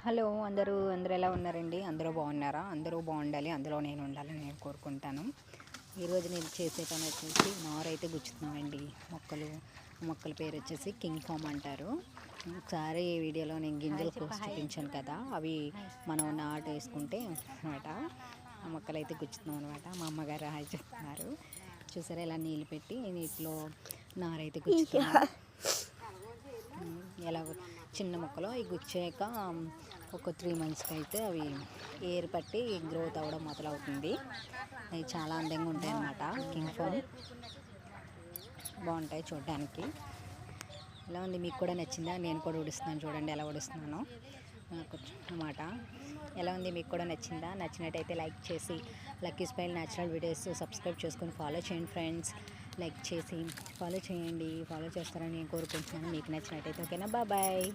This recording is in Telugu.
హలో అందరూ ఎలా ఉన్నారండి? అందరూ బాగున్నారా? అందరూ బాగుండాలి, అందులో నేను ఉండాలని నేను కోరుకుంటాను. ఈరోజు నేను చేసే పని వచ్చేసి నారైతే గుచ్చుతున్నామండి. మొక్కల పేరు వచ్చేసి కింగ్ ఫామ్ అంటారు. ఒకసారి ఈ వీడియోలో నేను గింజలు కోసి చూపించాను కదా, అవి మనం నాటు వేసుకుంటే అనమాట ఆ మొక్కలు అయితే గుచ్చుతున్నాం అనమాట. మా అమ్మగారు హాయ్ చెప్తున్నారు. చూసారా, ఇలా నీళ్ళు పెట్టి నీటిలో నారైతే గుచ్చుతున్నాం. ఎలా చిన్న మొక్కలు అవి గుచ్చాక ఒక 3 మంత్స్కి అయితే అవి ఏరు పట్టి గ్రోత్ అవ్వడం మొదలవుతుంది. అవి చాలా అందంగా ఉంటాయి అన్నమాట. కింగ్ ఫామ్ బాగుంటాయి చూడడానికి. ఎలా ఉంది, మీకు కూడా నచ్చిందా? నేను కూడా ఉడుస్తున్నాను, చూడండి ఎలా ఉడుస్తున్నానో నాకు అన్నమాట. ఎలా ఉంది, మీకు కూడా నచ్చిందా? నచ్చినట్టయితే లైక్ చేసి lucky smile natural videos subscribe చేసుకొని ఫాలో చేయండి ఫ్రెండ్స్. లైక్ చేసి ఫాలో చేయండి, ఫాలో చేస్తారని నేను కోరుకుంటున్నాను. మీకు నచ్చినట్టయితే ఓకేనా, బాయ్.